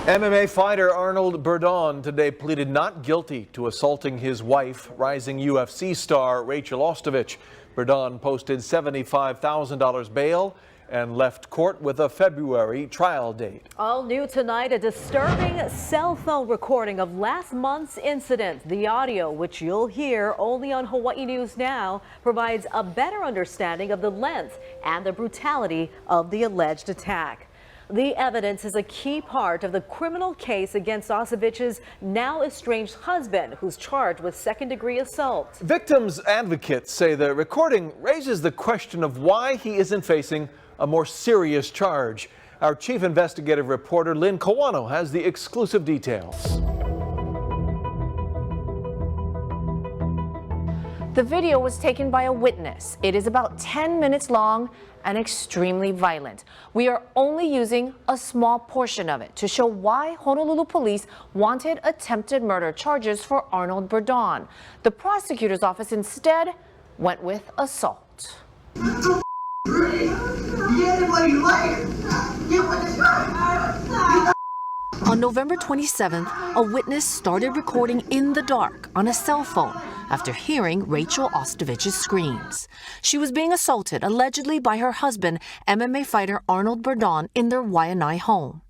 MMA fighter Arnold Burdon today pleaded not guilty to assaulting his wife, rising UFC star Rachel Ostovich. Burdon posted $75,000 bail and left court with a February trial date. All new tonight, a disturbing cell phone recording of last month's incident. The audio, which you'll hear only on Hawaii News Now, provides a better understanding of the length and the brutality of the alleged attack. The evidence is a key part of the criminal case against Ostovich's now estranged husband, who's charged with second-degree assault. Victims' advocates say the recording raises the question of why he isn't facing a more serious charge. Our chief investigative reporter Lynn Kawano has the exclusive details. The video was taken by a witness. It is about 10 minutes long and extremely violent. We are only using a small portion of it to show why Honolulu police wanted attempted murder charges for Arnold Burdon. The prosecutor's office instead went with assault. On November 27th, a witness started recording in the dark on a cell phone after hearing Rachel Ostovich's screams. She was being assaulted allegedly by her husband, MMA fighter Arnold Burdon, in their Waianae home.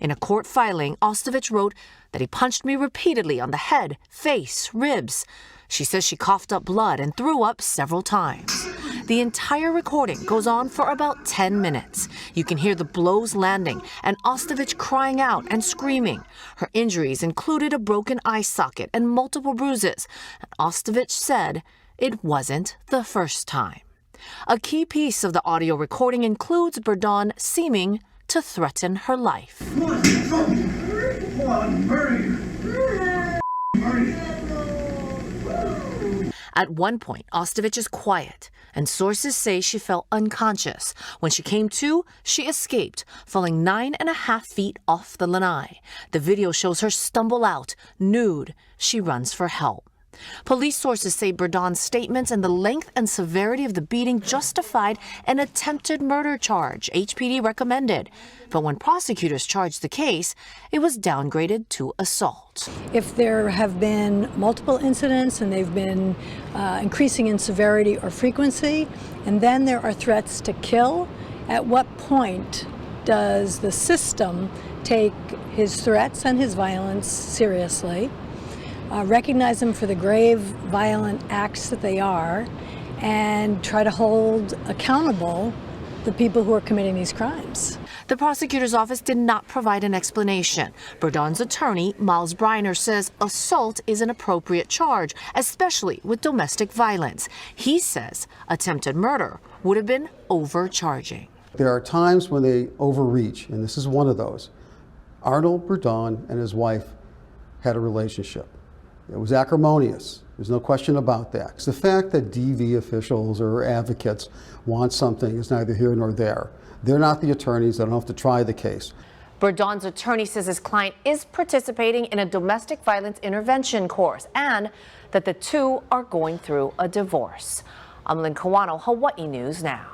In a court filing, Ostovich wrote that he punched me repeatedly on the head, face, ribs. She says she coughed up blood and threw up several times. The entire recording goes on for about 10 minutes. You can hear the blows landing and Ostovich crying out and screaming. Her injuries included a broken eye socket and multiple bruises. And Ostovich said it wasn't the first time. A key piece of the audio recording includes Burdon seeming to threaten her life. At one point, Ostovich is quiet, and sources say she felt unconscious. When she came to, she escaped, falling 9.5 feet off the lanai. The video shows her stumble out, nude. She runs for help. Police sources say Burdon's statements and the length and severity of the beating justified an attempted murder charge HPD recommended. But when prosecutors charged the case, it was downgraded to assault. If there have been multiple incidents and they've been increasing in severity or frequency, and then there are threats to kill, at what point does the system take his threats and his violence seriously? Recognize them for the grave, violent acts that they are, and try to hold accountable the people who are committing these crimes. The prosecutor's office did not provide an explanation. Burdon's attorney, Miles Briner, says assault is an appropriate charge, especially with domestic violence. He says attempted murder would have been overcharging. There are times when they overreach, and this is one of those. Arnold Burdon and his wife had a relationship. It was acrimonious. There's no question about that. It's the fact that DV officials or advocates want something is neither here nor there. They're not the attorneys. They don't have to try the case. Burdon's attorney says his client is participating in a domestic violence intervention course and that the two are going through a divorce. I'm Lynn Kawano, Hawaii News Now.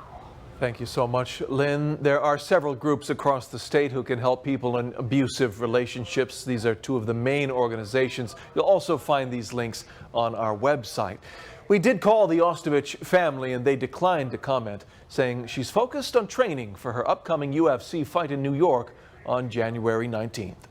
Thank you so much, Lynn. There are several groups across the state who can help people in abusive relationships. These are two of the main organizations. You'll also find these links on our website. We did call the Ostovich family and they declined to comment, saying she's focused on training for her upcoming UFC fight in New York on January 19th.